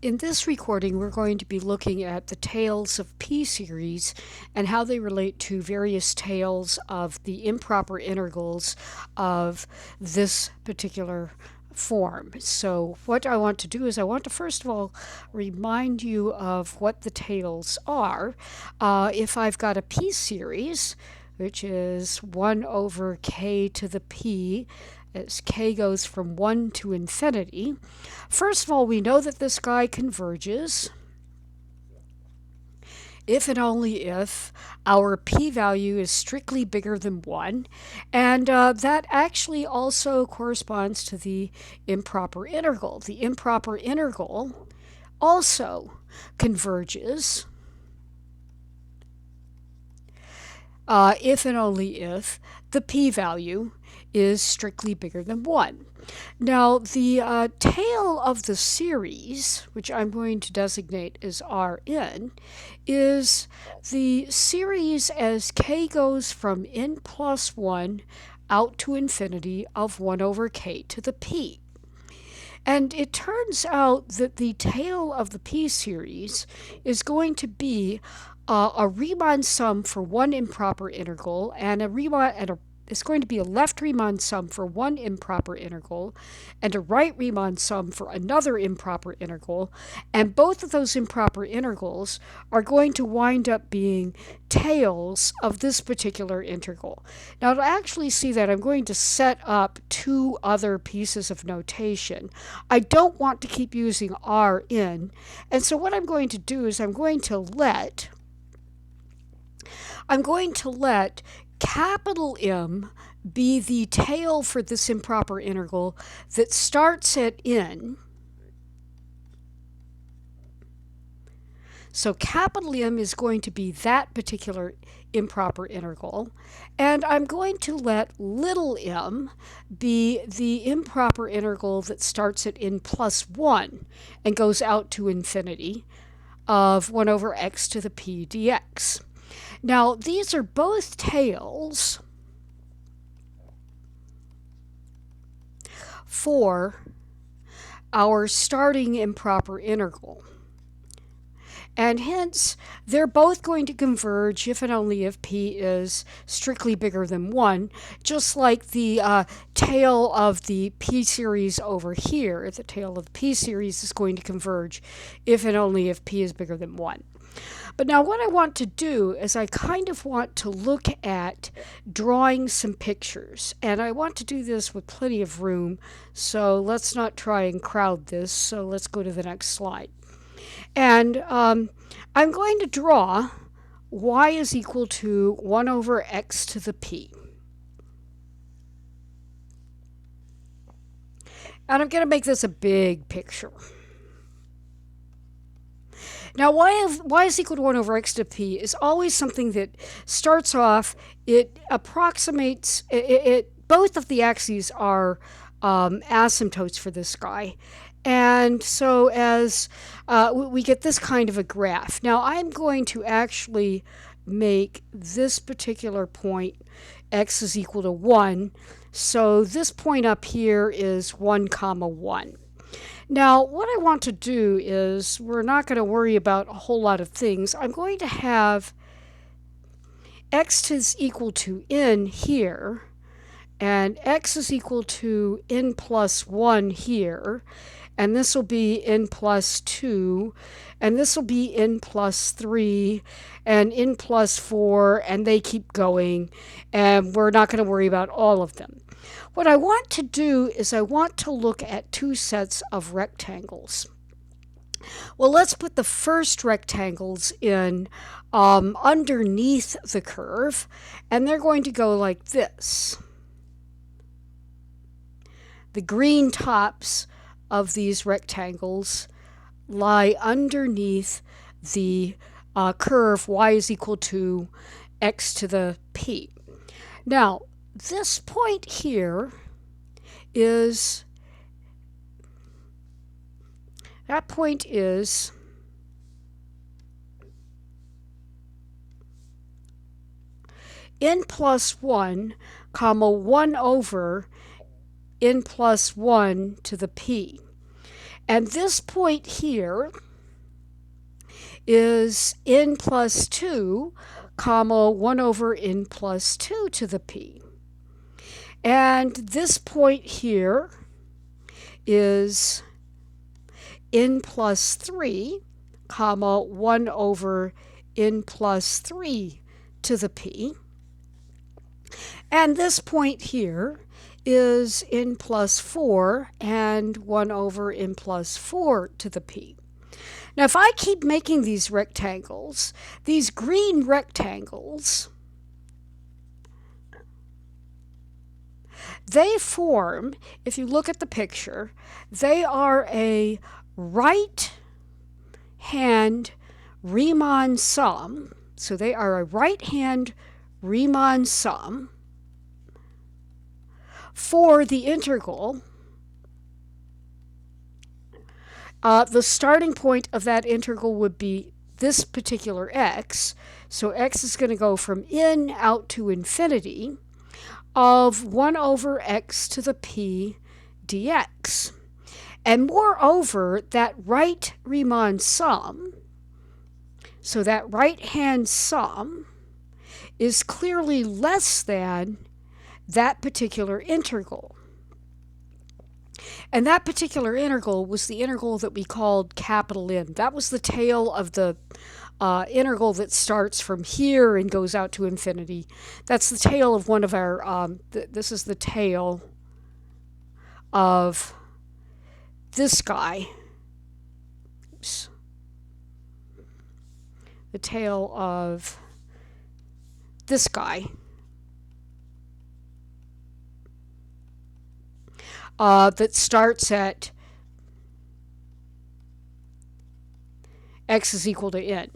In this recording, we're going to be looking at the tails of p-series and how they relate to various tails of the improper integrals of this particular form. So what I want to do is I want to first of all remind you of what the tails are. If I've got a p-series, which is 1 over k to the p, as k goes from 1 to infinity. First of all, we know that this guy converges if and only if our p-value is strictly bigger than 1, and that actually also corresponds to the improper integral. The improper integral also converges if and only if the p-value is strictly bigger than 1. Now, the tail of the series, which I'm going to designate as Rn, is the series as k goes from n plus 1 out to infinity of 1 over k to the p. And it turns out that the tail of the p-series is going to be a Riemann sum for one improper integral and it's going to be a left Riemann sum for one improper integral and a right Riemann sum for another improper integral, and both of those improper integrals are going to wind up being tails of this particular integral. Now, to actually see that, I'm going to set up two other pieces of notation. I don't want to keep using Rn, and so what I'm going to do is I'm going to let capital M be the tail for this improper integral that starts at n. So capital M is going to be that particular improper integral, and I'm going to let little m be the improper integral that starts at n plus 1 and goes out to infinity of 1 over x to the p dx. Now, these are both tails for our starting improper integral. And hence, they're both going to converge if and only if p is strictly bigger than 1, just like the tail of the p-series over here. The tail of the p-series is going to converge if and only if p is bigger than 1. But now what I want to do is I kind of want to look at drawing some pictures. And I want to do this with plenty of room, so let's not try and crowd this. So let's go to the next slide. And I'm going to draw y is equal to 1 over x to the p. And I'm going to make this a big picture. Now, y is equal to 1 over x to p is always something that starts off, it approximates, both of the axes are asymptotes for this guy. And so as we get this kind of a graph. Now, I'm going to actually make this particular point x is equal to 1. So this point up here is 1 comma 1. Now, what I want to do is, we're not going to worry about a whole lot of things. I'm going to have x is equal to n here, and x is equal to n plus 1 here, and this will be n plus 2, and this will be n plus 3, and n plus 4, and they keep going, and we're not going to worry about all of them. What I want to do is I want to look at two sets of rectangles. Well, let's put the first rectangles in underneath the curve, and they're going to go like this. The green tops of these rectangles lie underneath the curve y is equal to x to the p. Now, this point here is, that point is n plus 1 comma 1 over n plus 1 to the p. And this point here is n plus 2, comma 1 over n plus 2 to the p. And this point here is n plus 3, comma 1 over n plus 3 to the p. And this point here is n plus 4 and 1 over n plus 4 to the p. Now, if I keep making these rectangles, these green rectangles, they form, if you look at the picture, they are a right-hand Riemann sum. So they are a right-hand Riemann sum for the integral. The starting point of that integral would be this particular x. So x is going to go from n out to infinity of 1 over x to the p dx. And moreover, that right Riemann sum, so that right-hand sum, is clearly less than that particular integral. And that particular integral was the integral that we called capital N. That was the tail of the integral that starts from here and goes out to infinity. That's the tail of one of our, this is the tail of this guy. Oops. The tail of this guy. That starts at x is equal to n.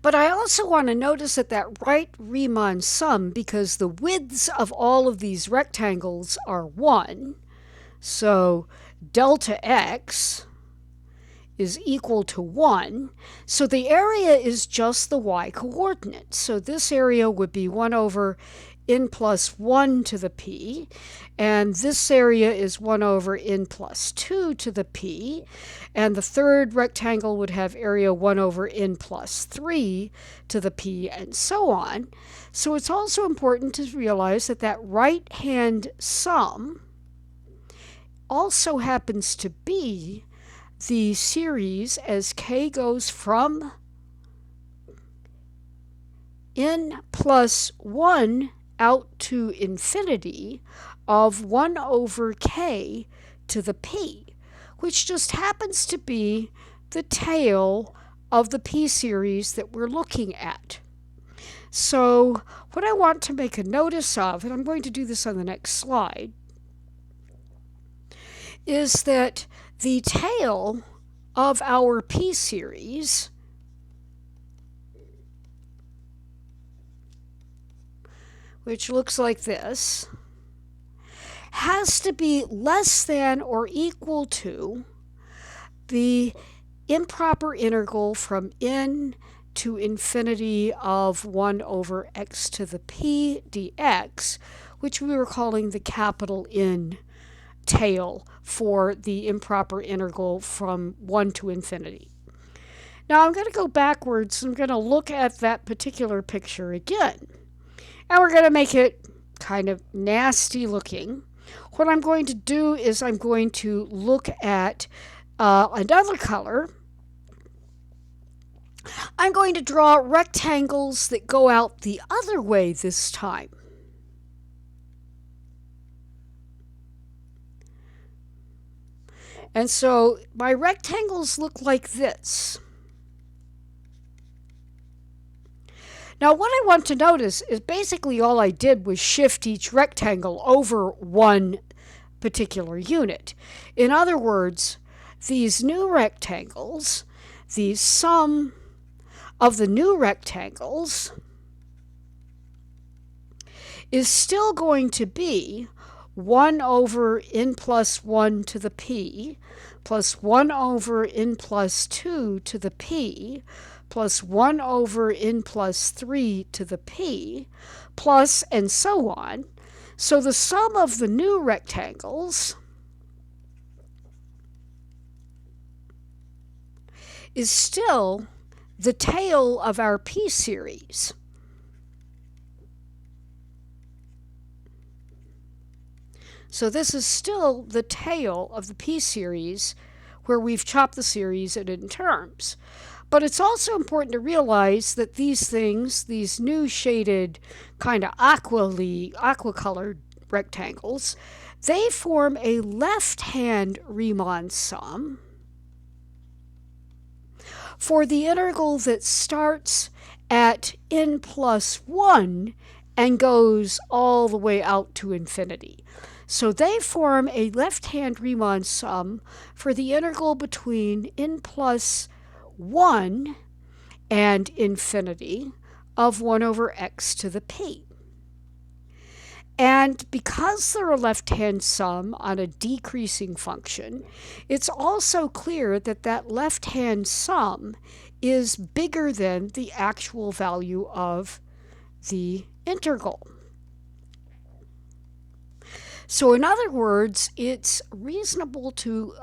But I also want to notice that right Riemann sum, because the widths of all of these rectangles are 1, so delta x is equal to 1. So the area is just the y-coordinate. So this area would be 1 over n plus 1 to the p, and this area is 1 over n plus 2 to the p, and the third rectangle would have area 1 over n plus 3 to the p, and so on. So it's also important to realize that right-hand sum also happens to be the series as k goes from n plus 1 out to infinity of 1 over k to the p, which just happens to be the tail of the p series that we're looking at. So what I want to make a notice of, and I'm going to do this on the next slide, is that the tail of our p series which looks like this, has to be less than or equal to the improper integral from n to infinity of 1 over x to the p dx, which we were calling the capital N tail for the improper integral from 1 to infinity. Now I'm going to go backwards. I'm going to look at that particular picture again. And we're going to make it kind of nasty looking. What I'm going to do is I'm going to look at another color. I'm going to draw rectangles that go out the other way this time. And so my rectangles look like this. Now what I want to notice is basically all I did was shift each rectangle over one particular unit. In other words, these new rectangles, the sum of the new rectangles is still going to be 1 over n plus 1 to the p plus 1 over n plus 2 to the p plus 1 over n plus 3 to the p, plus and so on. So the sum of the new rectangles is still the tail of our p-series. So this is still the tail of the p-series where we've chopped the series in terms. But it's also important to realize that these things, these new shaded kind of aqua colored rectangles, they form a left-hand Riemann sum for the integral that starts at n plus 1 and goes all the way out to infinity. So they form a left-hand Riemann sum for the integral between n plus 1 and infinity of 1 over x to the p. And because they're a left-hand sum on a decreasing function, it's also clear that that left-hand sum is bigger than the actual value of the integral. So in other words, it's reasonable to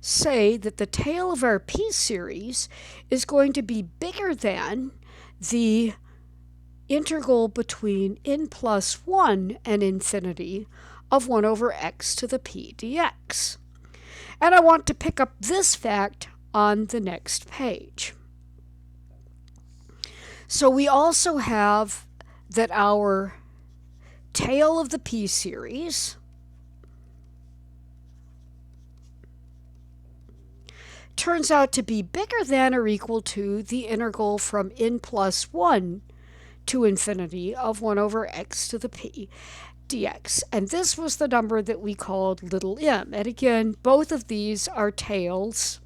say that the tail of our p-series is going to be bigger than the integral between n plus 1 and infinity of 1 over x to the p dx. And I want to pick up this fact on the next page. So we also have that our tail of the p-series turns out to be bigger than or equal to the integral from n plus 1 to infinity of 1 over x to the p dx. And this was the number that we called little m. And again, both of these are tails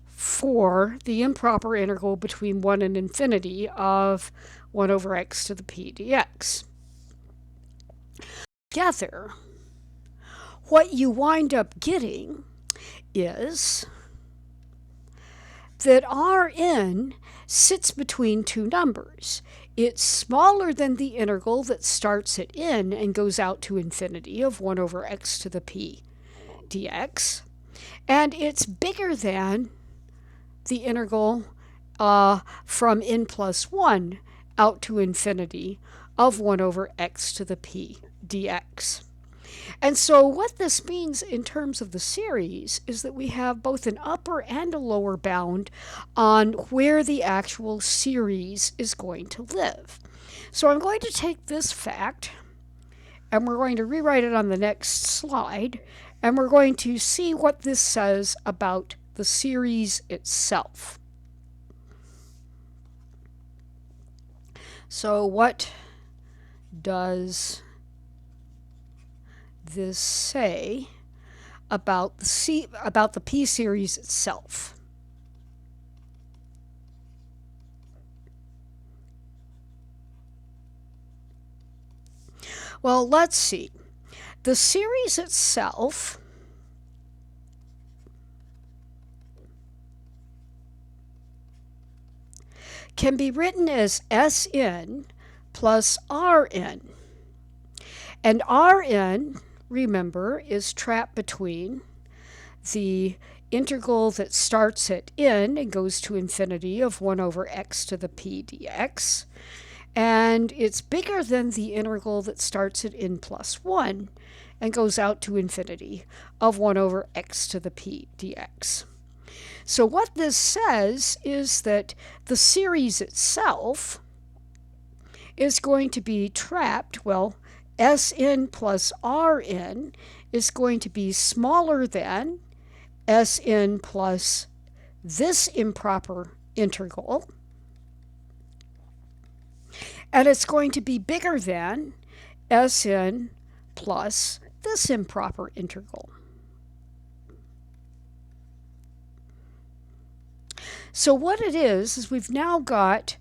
for the improper integral between 1 and infinity of 1 over x to the p dx. Together, what you wind up getting is that Rn sits between two numbers. It's smaller than the integral that starts at n and goes out to infinity of 1 over x to the p dx, and it's bigger than the integral from n plus 1 out to infinity of 1 over x to the p dx. And so what this means in terms of the series is that we have both an upper and a lower bound on where the actual series is going to live. So I'm going to take this fact and we're going to rewrite it on the next slide, and we're going to see what this says about the series itself. So what does this say about the p-series itself? Well, let's see. The series itself can be written as Sn plus Rn. And Rn, remember, is trapped between the integral that starts at n and goes to infinity of 1 over x to the p dx, and it's bigger than the integral that starts at n plus 1 and goes out to infinity of 1 over x to the p dx. So what this says is that the series itself is going to be trapped, well, Sn plus Rn is going to be smaller than Sn plus this improper integral, and it's going to be bigger than Sn plus this improper integral. So what it is we've now got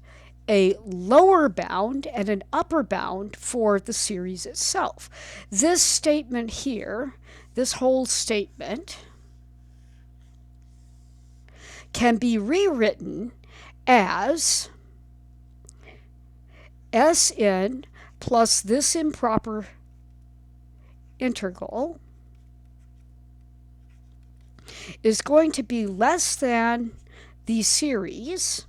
a lower bound and an upper bound for the series itself. This statement here, this whole statement, can be rewritten as Sn plus this improper integral is going to be less than the series,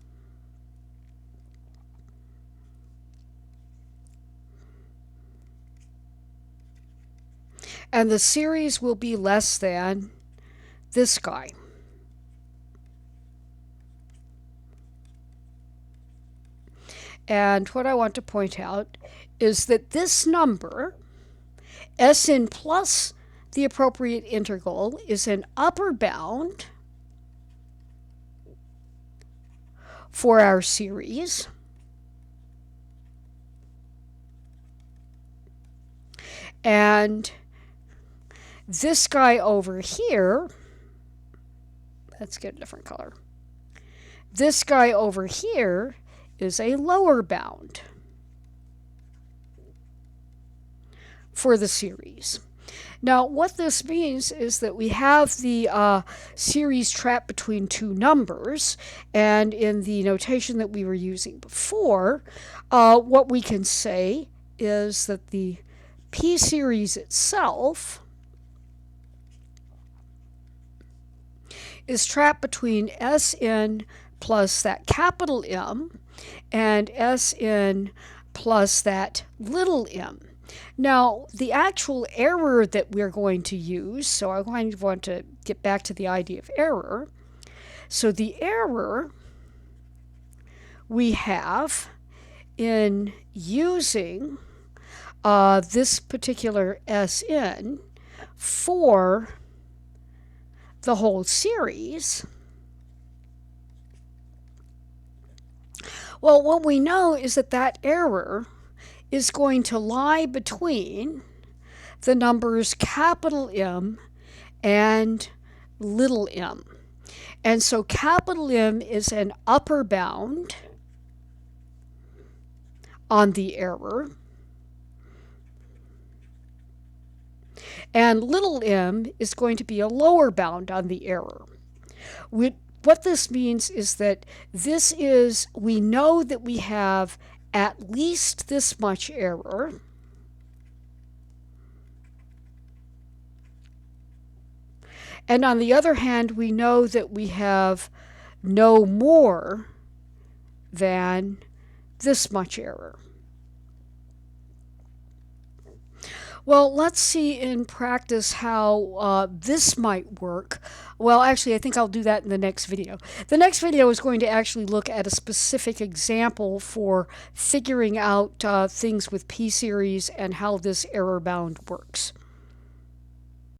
and the series will be less than this guy. And what I want to point out is that this number, Sn plus the appropriate integral, is an upper bound for our series. And this guy over here, let's get a different color. This guy over here is a lower bound for the series. Now, what this means is that we have the series trapped between two numbers, and in the notation that we were using before, what we can say is that the P series itself is trapped between Sn plus that capital M and Sn plus that little m. Now, the actual error that we're going to use, so I want to get back to the idea of error. So the error we have in using this particular Sn for the whole series, well, what we know is that that error is going to lie between the numbers capital M and little m. And so capital M is an upper bound on the error, and little m is going to be a lower bound on the error. What this means is that we know that we have at least this much error, and on the other hand, we know that we have no more than this much error. Well, let's see in practice how this might work. Well, actually, I think I'll do that in the next video. The next video is going to actually look at a specific example for figuring out things with P-series and how this error bound works.